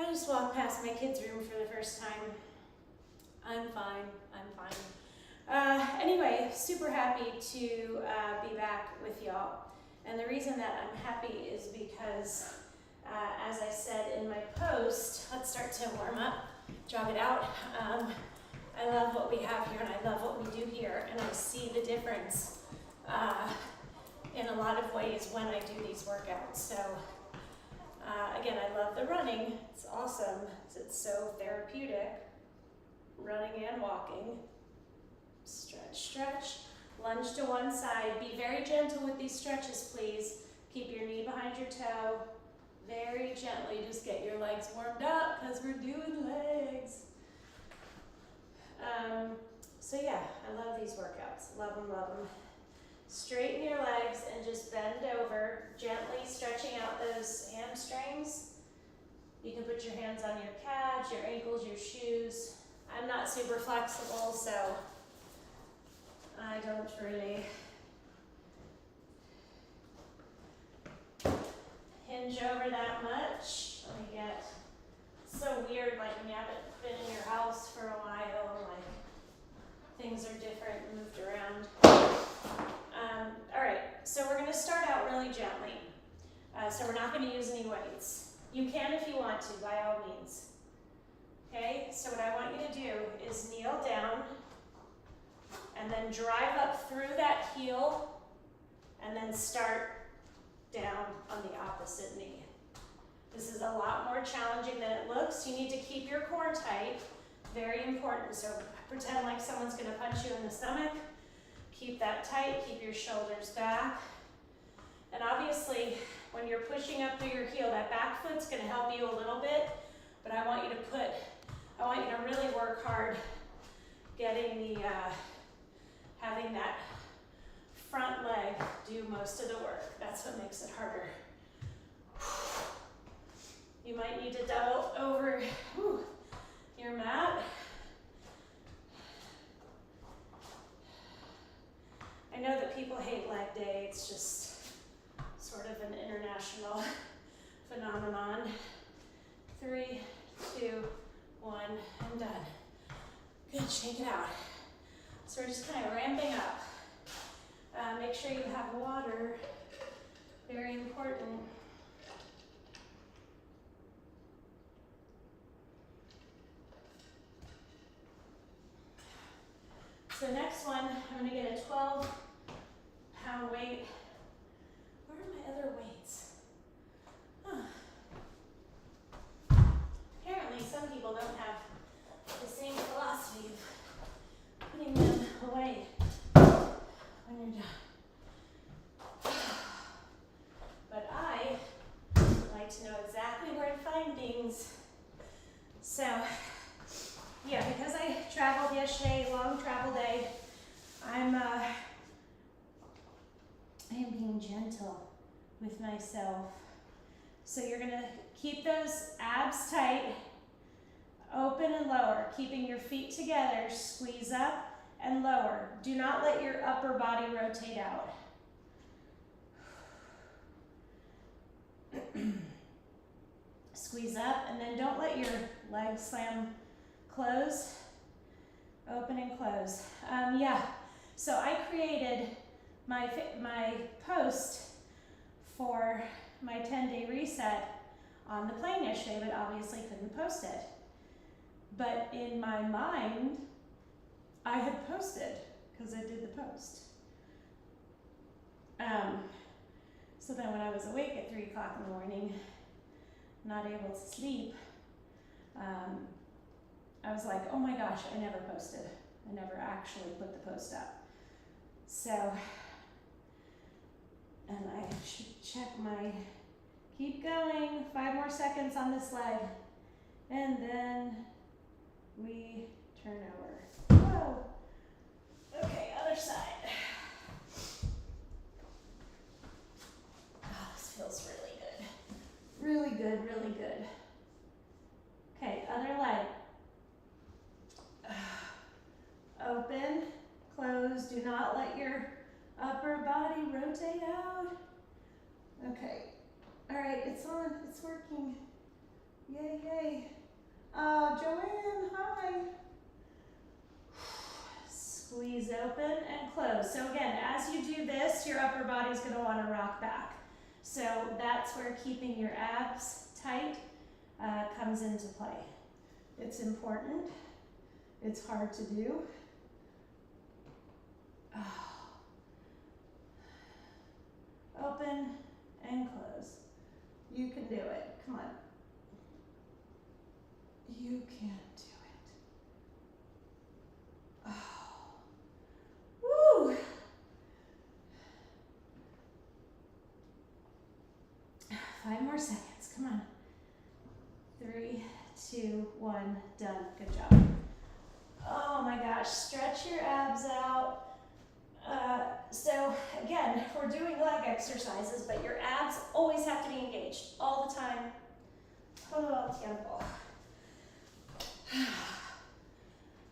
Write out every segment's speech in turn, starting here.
I just walked past my kids' room for the first time. I'm fine. Anyway, super happy to be back with y'all. And the reason that I'm happy is because, as I said in my post, let's start to warm up, jog it out. I love what we have here and I love what we do here, and I see the difference in a lot of ways when I do these workouts. So again, I love the running. It's awesome. It's so therapeutic. Running and walking. Stretch, stretch. Lunge to one side. Be very gentle with these stretches, please. Keep your knee behind your toe. Very gently, just get your legs warmed up because we're doing legs. So yeah, I love these workouts. Love them, love them. Straighten your legs and just bend over, gently stretching out those hamstrings. You can put your hands on your calves, your ankles, your shoes. I'm not super flexible, so I don't really hinge over that much. Let me get so weird, like when you haven't been in your house for a while, like things are different, moved around. All right, so we're gonna start out really gently. So we're not gonna use any weights. You can if you want to, by all means. Okay, so what I want you to do is kneel down and then drive up through that heel and then start down on the opposite knee. This is a lot more challenging than it looks. You need to keep your core tight, very important. So pretend like someone's gonna punch you in the stomach. Keep that tight, keep your shoulders back. And obviously, when you're pushing up through your heel, that back foot's gonna help you a little bit, but I want you to really work hard getting the, having that front leg do most of the work. That's what makes it harder. You might need to double over your mat. I know that people hate leg day. It's just sort of an international phenomenon. 3, 2, 1, and done. Good, shake it out. So we're just kind of ramping up. Make sure you have water, very important. So next one, I'm gonna get a 12-pound weight. Where are my other weights? Apparently some people don't have the same philosophy of putting them away when you're done. But I like to know exactly where to find things. So yeah, because I traveled yesterday, long travel day, I am being gentle with myself. So you're gonna keep those abs tight, open and lower, keeping your feet together, squeeze up and lower. Do not let your upper body rotate out. Squeeze up and then don't let your legs slam close, open and close. Yeah, so I created my post for my 10-day reset on the plane yesterday, but obviously couldn't post it. But in my mind, I had posted because I did the post. So then when I was awake at 3 o'clock in the morning, not able to sleep, I was like, oh my gosh, I never posted. I never actually put the post up. So, and I should check keep going, 5 more seconds on this leg. And then we turn over. Whoa. Okay, other side. Oh, this feels really good. Really good, really good. Okay, other leg. Open, close, do not let your upper body rotate out. Okay, all right, it's on, it's working. Yay, yay. Joanne, hi. Squeeze open and close. So again, as you do this, your upper body's gonna wanna rock back. So that's where keeping your abs tight comes into play. It's important. It's hard to do. Open and close. You can do it. Come on. You can do it. Oh. Woo! 5 more seconds. Come on. 3, 2, 1, done. Good job. Oh my gosh, stretch your abs out. So again, we're doing leg exercises, but your abs always have to be engaged all the time. Todo el tiempo.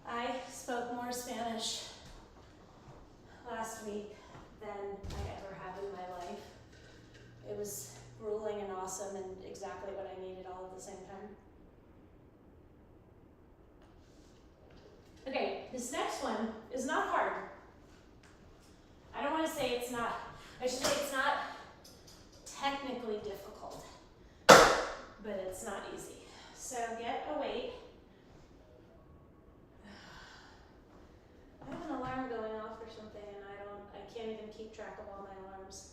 I spoke more Spanish last week than I ever have in my life. It was grueling and awesome and exactly what I needed all at the same time. Okay, this next one is not hard. I don't want to say it's not, I should say it's not technically difficult, but it's not easy. So get a weight. I have an alarm going off or something and I can't even keep track of all my alarms.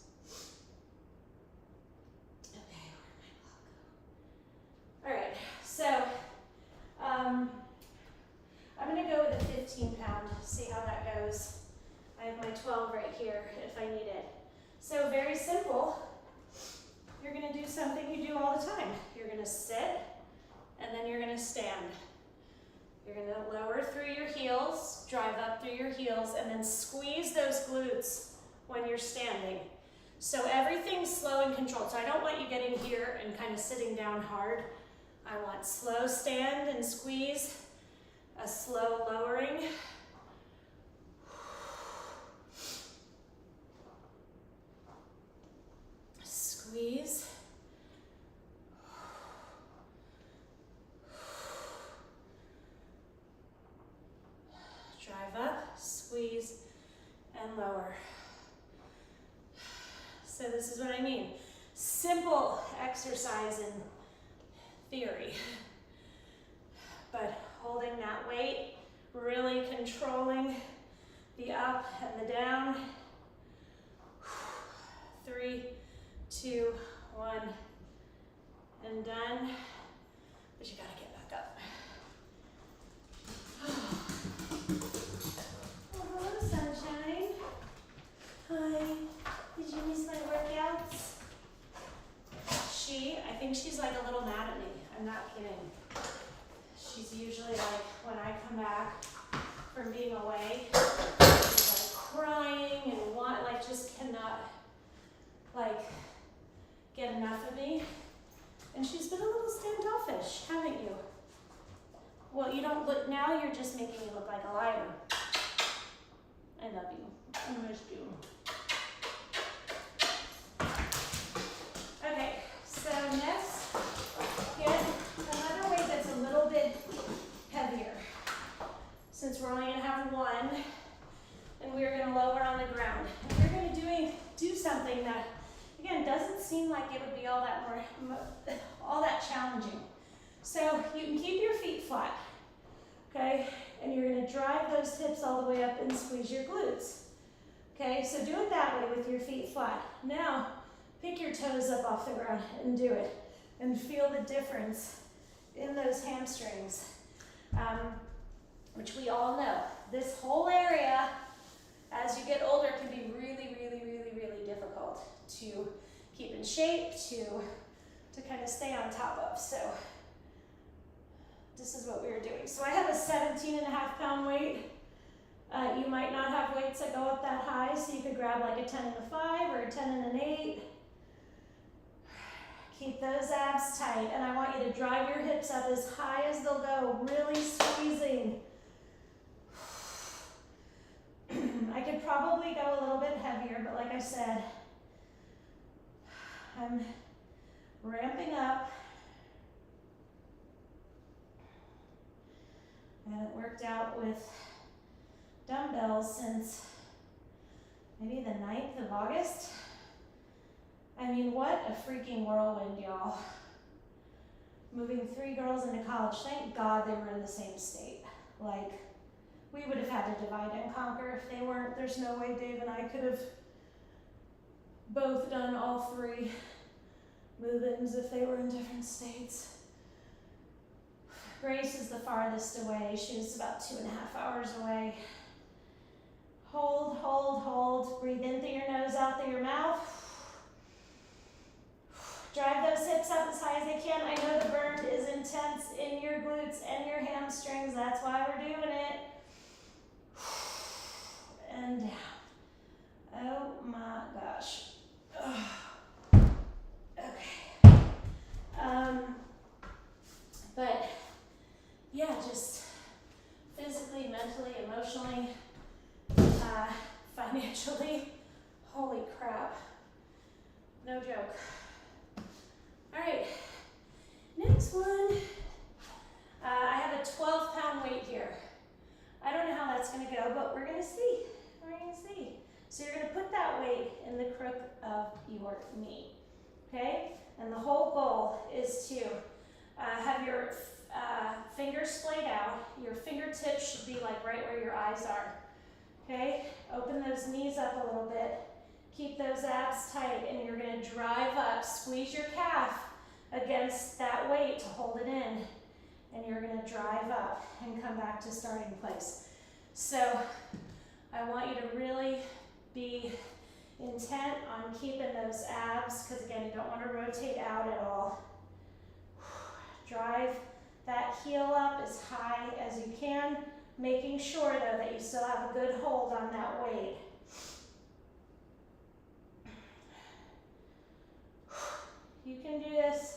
Okay, where'd my clock go? All right, so I'm gonna go with a 15 pound, see how that goes. I have my 12 right here if I need it. So very simple. You're gonna do something you do all the time. You're gonna sit and then you're gonna stand. You're gonna lower through your heels, drive up through your heels, and then squeeze those glutes when you're standing. So everything's slow and controlled. So I don't want you getting here and kind of sitting down hard. I want slow stand and squeeze, a slow lowering. Squeeze. Drive up, squeeze, and lower. So this is what I mean. Simple exercise in theory, but holding that weight, really controlling the up and the down. 3, 2, 1, and done. But you gotta get back up. Oh, hello, sunshine. Hi. Did you miss my workouts? I think she's like a little mad at me. I'm not kidding. She's usually like, when I come back from being away, she's like crying and just cannot get enough of me. And she's been a little standoffish, haven't you? Well, you don't look, now you're just making me look like a liar. I love you. I miss you. Okay, so next, get another weight that's a little bit heavier. Since we're only gonna have one, and we're gonna lower on the ground. And we're gonna do something that, again, doesn't seem like it would be all that challenging. So you can keep your feet flat, okay? And you're gonna drive those hips all the way up and squeeze your glutes. Okay, so do it that way with your feet flat. Now, pick your toes up off the ground and do it. And feel the difference in those hamstrings, which we all know. This whole area, as you get older, can be really, really, really, really difficult to keep in shape, to kind of stay on top of. So this is what we were doing. So I have a 17.5-pound weight. You might not have weights that go up that high, so you could grab like a 10 and a 5 or a 10 and an 8. Keep those abs tight, and I want you to drive your hips up as high as they'll go, really squeezing. I could probably go a little bit heavier, but like I said, I'm ramping up. worked out with dumbbells since maybe the 9th of August. I mean, what a freaking whirlwind, y'all. Moving 3 girls into college, thank God they were in the same state. Like, we would have had to divide and conquer if they weren't. There's no way Dave and I could have both done all 3 move-ins if they were in different states. Grace is the farthest away. She was about 2.5 hours away. Hold, hold, hold. Breathe in through your nose, out through your mouth. Drive those hips up as high as they can. I know the burn is intense in your glutes and your hamstrings. That's why we're doing it. And down. Oh my gosh. Okay. But yeah, just physically, mentally, emotionally, financially, holy crap. No joke. All right, next one. I have a 12-pound weight here. I don't know how that's gonna go, but we're gonna see. We're gonna see. So you're gonna put that weight in the crook of your knee, okay? And the whole goal is to have your fingers splayed out. Your fingertips should be like right where your eyes are, okay? Open those knees up a little bit. Keep those abs tight, and you're gonna drive up. Squeeze your calf against that weight to hold it in, and you're gonna drive up and come back to starting place. So I want you to really be intent on keeping those abs, because again, you don't want to rotate out at all. Drive that heel up as high as you can, making sure though that you still have a good hold on that weight. You can do this.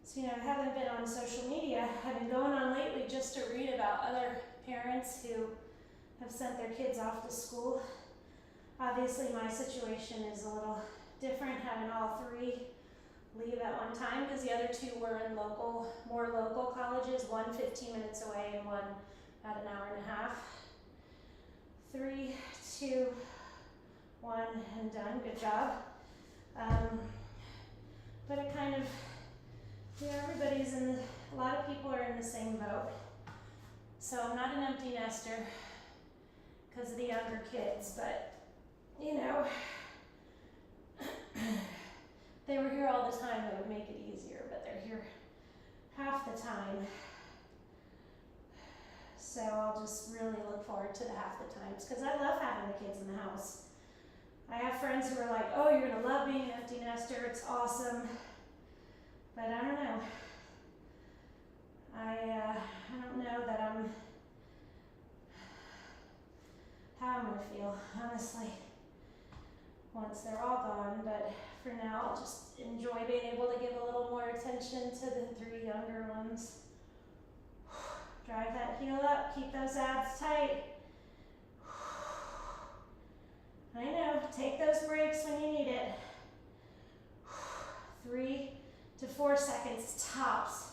So, I haven't been on social media. I've been going on lately just to read about other parents who have sent their kids off to school. Obviously, my situation is a little different, having all 3 leave at one time, because the other 2 were in more local colleges, one 15 minutes away and one about an hour and a half. 3, 2, 1, and done. Good job. But it kind of, a lot of people are in the same boat. So I'm not an empty nester because of the younger kids, but they were here all the time, that would make it easier, but they're here half the time. So I'll just really look forward to the half the times, because I love having the kids in the house. I have friends who are like, oh, you're gonna love being an empty nester, it's awesome. But I don't know. I don't know that how I'm gonna feel, honestly, once they're all gone. But for now, I'll just enjoy being able to give a little more attention to the 3 younger ones. Drive that heel up, keep those abs tight. I know, take those breaks when you need it. 3 to 4 seconds tops.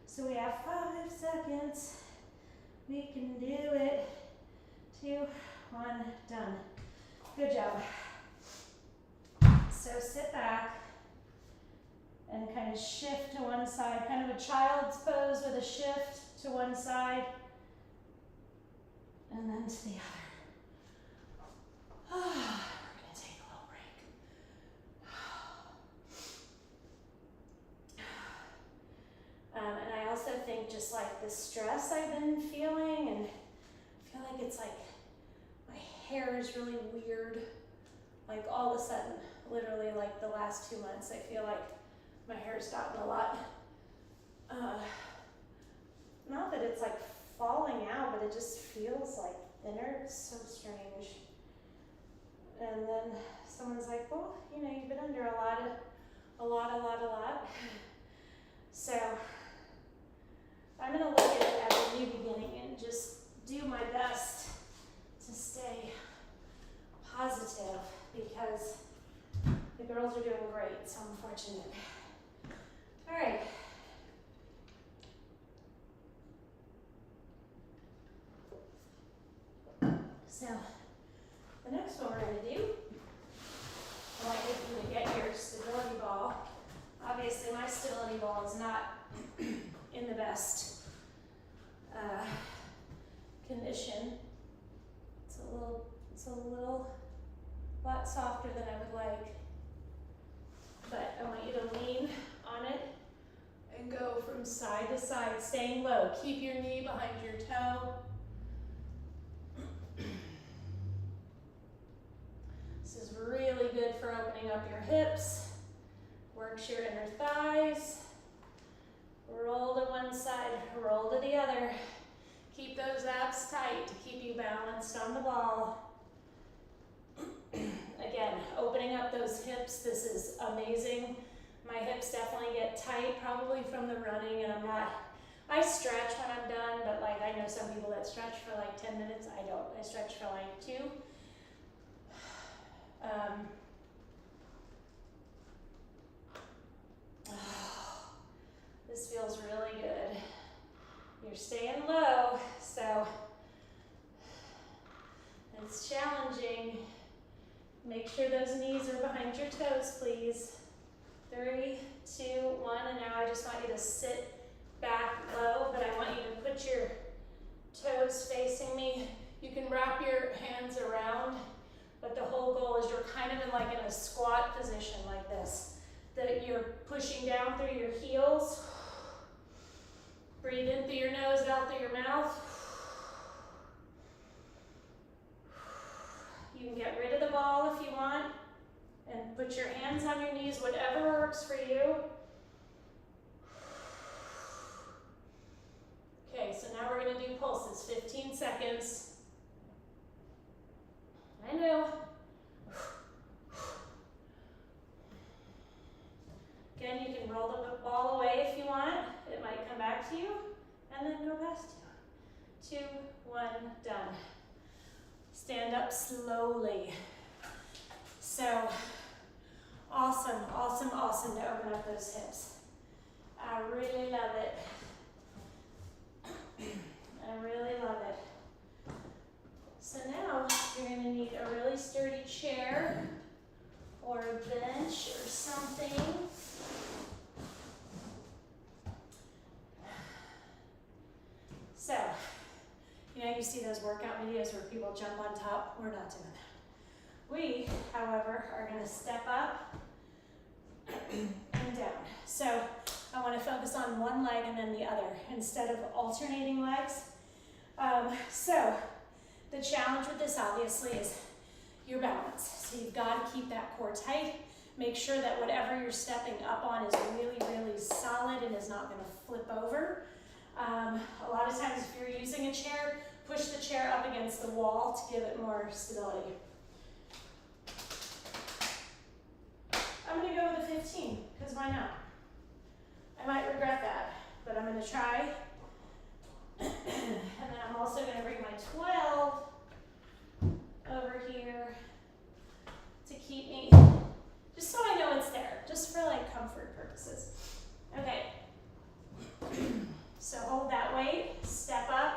So we have 5 seconds. We can do it. 2, 1, done. Good job. So sit back and kind of shift to one side, kind of a child's pose with a shift to one side and then to the other. We're gonna take a little break. And I also think just like the stress I've been feeling, and I feel like it's like my hair is really weird. Like all of a sudden, literally like the last 2 months, I feel like my hair's gotten a lot, not that it's like falling out, but it just feels like thinner. It's so strange. And then someone's like, well, you've been under a lot. So I'm gonna look at it as a new beginning and just do my best fortunate. All right. So the next one we're going to do, I want you to get your stability ball. Obviously my stability ball is not in the best condition. It's a little lot softer than I would like. But I want you to lean on it and go from side to side, staying low. Keep your knee behind your toe. This is really good for opening up your hips. Works your inner thighs. Roll to one side, roll to the other. Keep those abs tight to keep you balanced on the ball. Again, opening up those hips, this is amazing. My hips definitely get tight, probably from the running, and I stretch when I'm done, but like I know some people that stretch for like 10 minutes. I don't, I stretch for like 2. This feels really good. You're staying low, so it's challenging. Make sure those knees are behind your toes, please. 3, 2, 1, and now I just want you to sit back low, but I want you to put your toes facing me. You can wrap your hands around, but the whole goal is you're kind of in like in a squat position like this, that you're pushing down through your heels. Breathe in through your nose, out through your mouth. You can get rid of the ball if you want and put your hands on your knees, whatever works for you. Okay, so now we're going to do pulses, 15 seconds. I know. Again, you can roll the ball away if you want. It might come back to you and then go past you. 2, 1, done. Stand up slowly. So awesome, awesome, awesome to open up those hips. I really love it. I really love it. So now you're going to need a really sturdy chair or a bench or something. So, you know, you see those workout videos where people jump on top. We're not doing that. We, however, are going to step up and down. So I want to focus on one leg and then the other instead of alternating legs. So the challenge with this obviously is your balance. So you've got to keep that core tight. Make sure that whatever you're stepping up on is really, really solid and is not going to flip over. A lot of times if you're using a chair, push the chair up against the wall to give it more stability. I'm going to go with a 15, because why not? I might regret that, but I'm going to try. And then I'm also going to bring my 12 over here to keep me, just so I know it's there, just for like comfort purposes. Okay. So hold that weight, step up,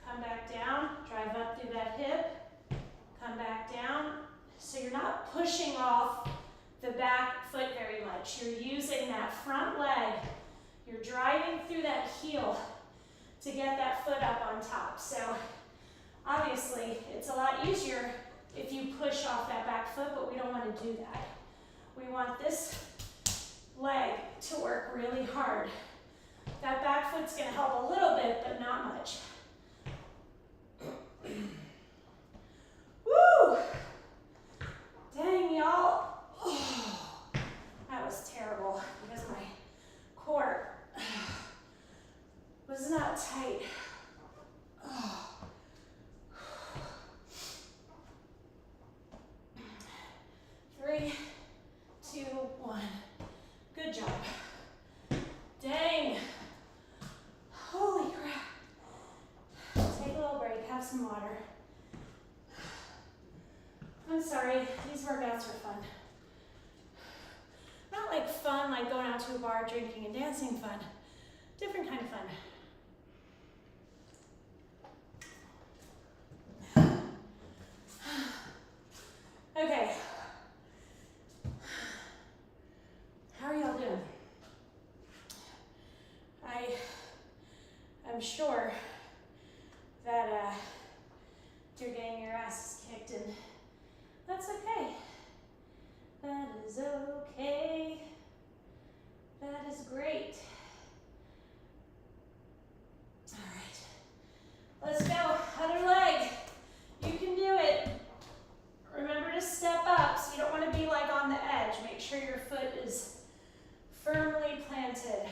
come back down, drive up through that hip, come back down. So you're not pushing off the back foot very much. You're using that front leg. You're driving through that heel to get that foot up on top. So obviously it's a lot easier if you push off that back foot, but we don't want to do that. We want this leg to work really hard. That back foot's going to help a little bit, but not much. Woo! Dang, y'all. Oh, that was terrible because my core was not tight. Oh. 3, 2, 1. Good job. Dang. Holy crap. fun like going out to a bar, drinking and dancing fun. Different kind of fun. Okay. How are y'all doing? I'm sure that you're getting your asses kicked, and that's okay. That is okay. That is great. All right. Let's go. Other leg. You can do it. Remember to step up, so you don't want to be like on the edge. Make sure your foot is firmly planted.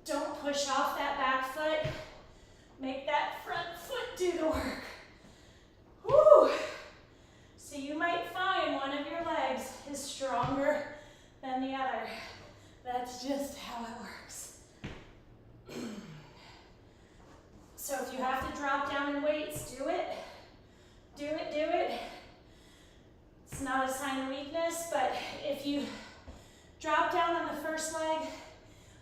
Don't push off that back foot. Make that front foot do the work. Woo! So you might find one of your legs is stronger than the other. That's just how it works. So if you have to drop down in weights, do it. Do it, do it. It's not a sign of weakness, but if you drop down on the first leg,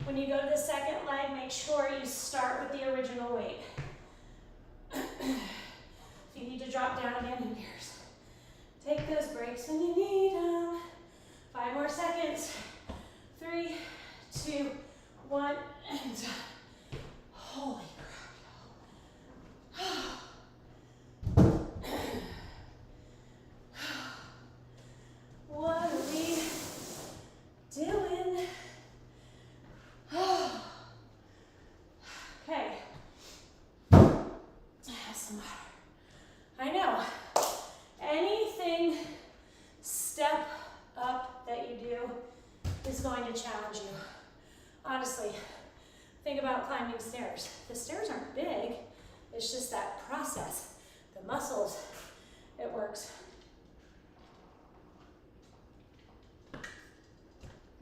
when you go to the second leg, make sure you start with the original weight. If you need to drop down again, who cares? Take those breaks when you need them. 5 more seconds. 3, 2, 1, and done. Holy crap, y'all. What are we doing? Okay. ASMR. I know. Anything step up that you do is going to challenge you. Honestly, think about climbing stairs. The stairs aren't big. It's just that process. The muscles, it works.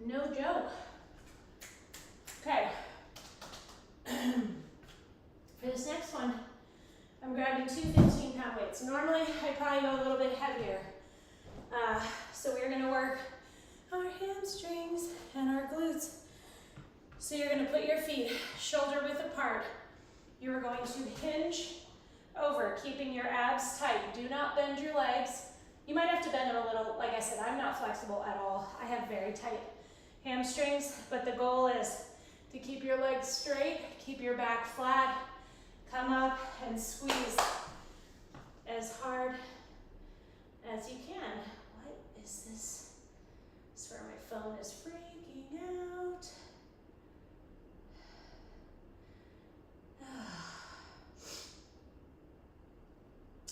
No joke. Okay. For this next one, I'm grabbing 2 15-pound weights. Normally, I probably go a little bit heavier. So we're gonna work our hamstrings and our glutes. So you're gonna put your feet shoulder width apart. You're going to hinge over, keeping your abs tight. Do not bend your legs. You might have to bend them a little. Like I said, I'm not flexible at all. I have very tight hamstrings, but the goal is to keep your legs straight, keep your back flat, come up and squeeze as hard as you can. What is this? I swear my phone is freaking out.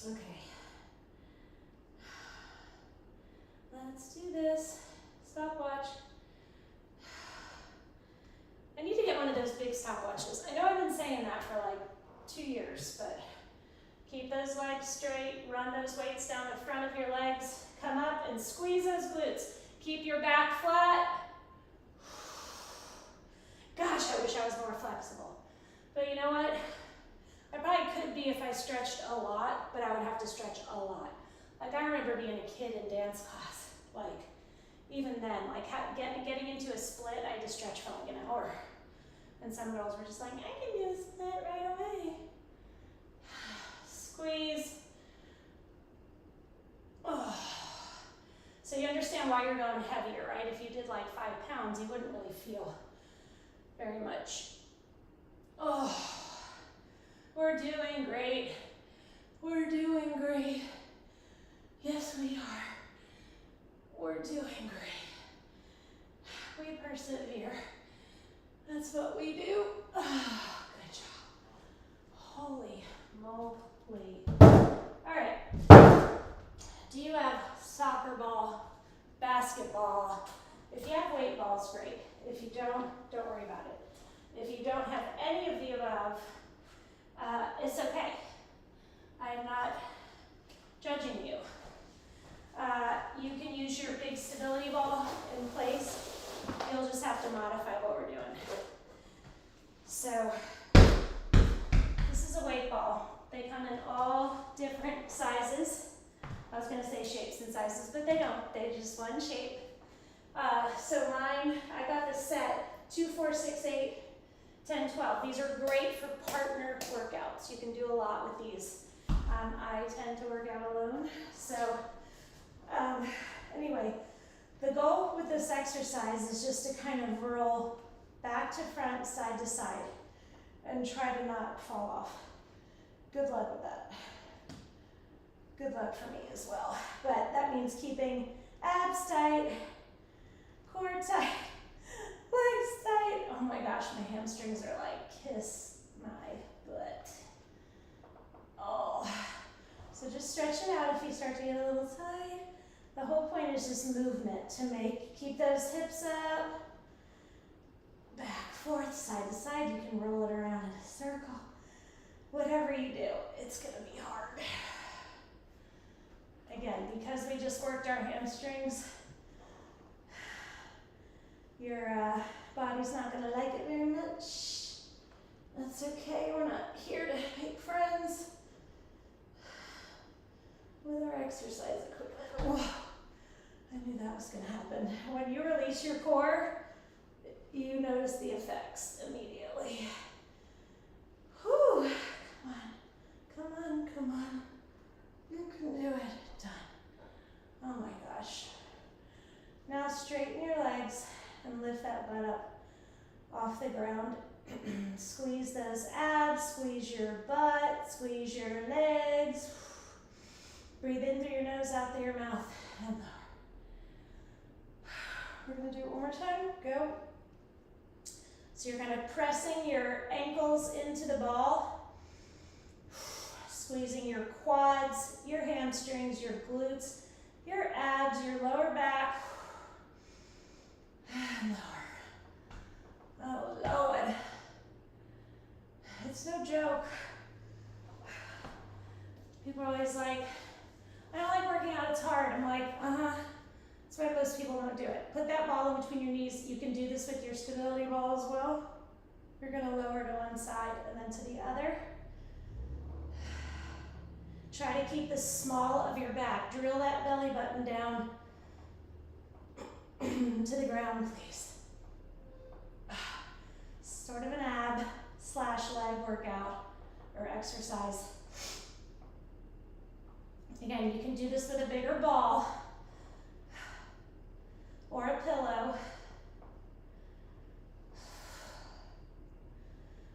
Okay. Let's do this. Stopwatch. I need to get one of those big stopwatches. I know I've been saying that for like 2 years, but keep those legs straight, run those weights down the front of your legs, come up and squeeze those glutes. Keep your back flat. Gosh, I wish I was more flexible. But you know what? I probably could be if I stretched a lot, but I would have to stretch a lot. Like I remember being a kid in dance class, like even then, like getting into a split, I had to stretch for like an hour. And some girls were just like, I can do a split right away. Squeeze. Oh. So you understand why you're going heavier, right? If you did like 5 pounds, you wouldn't really feel very much. Oh, we're doing great. We're doing great. Yes, we are. We're doing great. We persevere. That's what we do. Oh, good job. Holy moly. All right. Do you have soccer ball, basketball? If you have weight balls, great. If you don't worry about it. If you don't have any of the above, it's okay. I am not judging you. You can use your big stability ball in place. You'll just have to modify what we're doing. So, this is a weight ball. They come in all different sizes. I was gonna say shapes and sizes, but they don't. They just one shape. So mine, I got this set 2, 4, 6, 8, 10, 12. These are great for partner workouts. You can do a lot with these. I tend to work out alone. So anyway, the goal with this exercise is just to kind of roll back to front, side to side, and try to not fall off. Good luck with that. Good luck for me as well. But that means keeping abs tight, core tight, legs tight. Oh my gosh, my hamstrings are like, kiss my butt. Oh, so just stretch it out if you start to get a little tight. The whole point is just movement to keep those hips up, back, forth, side to side. You can roll it around in a circle. Whatever you do, it's gonna be hard. Again, because we just worked our hamstrings, your body's not gonna like it very much. That's okay, we're not here to make friends with our exercise equipment. Whoa. I knew that was gonna happen. When you release your core, you notice the effects immediately. Whew, come on, come on. You can do it. Done. Oh my gosh. Now straighten your legs and lift that butt up off the ground. Squeeze those abs, squeeze your butt, squeeze your legs. Breathe in through your nose, out through your mouth, and lower. We're gonna do it one more time, go. So you're kind of pressing your ankles into the ball, squeezing your quads, your hamstrings, your glutes, your abs, your lower back, and lower. Oh Lord, it's no joke. People are always like, I don't like working out, it's hard. I'm like, that's why most people don't do it. Put that ball in between your knees. You can do this with your stability ball as well. You're gonna lower to one side and then to the other. Try to keep the small of your back. Drill that belly button down to the ground, please. Sort of an ab / leg workout or exercise. Again, you can do this with a bigger ball or a pillow,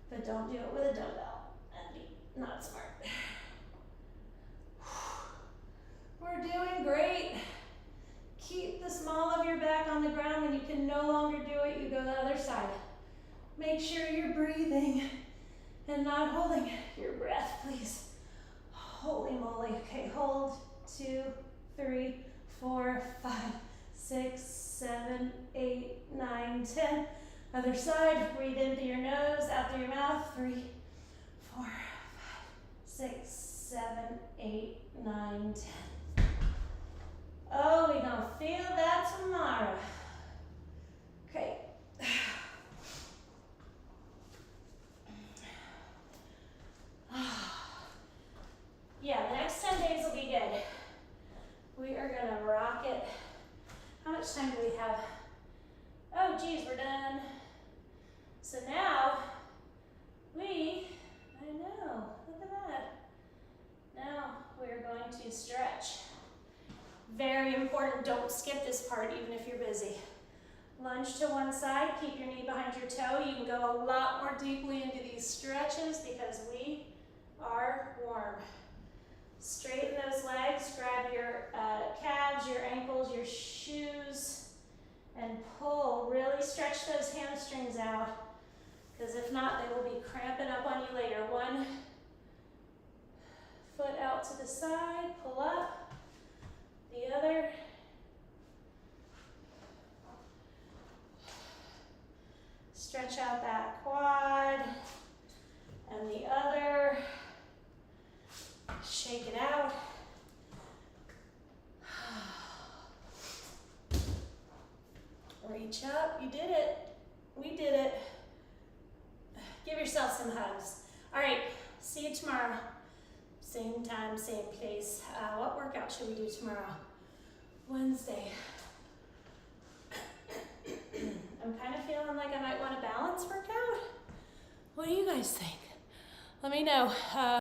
but don't do it with a dumbbell. That'd be not smart. We're doing great. Keep the small of your back on the ground. When you can no longer do it, you go to the other side. Make sure you're breathing and not holding your breath, please. Holy moly. Okay, hold. 2, 3, 4, 5, 6, 7, 8, 9, 10. Other side. Breathe in through your nose, out through your mouth. 3, 4, 5, 6, 7, 8, 9, 10. Oh, we're gonna feel that tomorrow. Okay. Yeah, the next 10 days will be good. We are gonna rock it. How much time do we have? Oh geez, we're done. So now, I know, look at that. Now we're going to stretch. Very important, don't skip this part even if you're busy. Lunge to one side, keep your knee behind your toe. You can go a lot more deeply into these stretches because we are warm. Straighten those legs, grab your calves, your ankles, your shoes, and pull. Really stretch those hamstrings out, because if not, they will be cramping up on you later. One foot out to the side, pull up. The other. Stretch out that quad. And the other. Shake it out. Reach up. You did it. We did it. Give yourself some hugs. All right. See you tomorrow. Same time, same place. What workout should we do tomorrow? Wednesday. I'm kind of feeling like I might want a balance workout. What do you guys think? Let me know.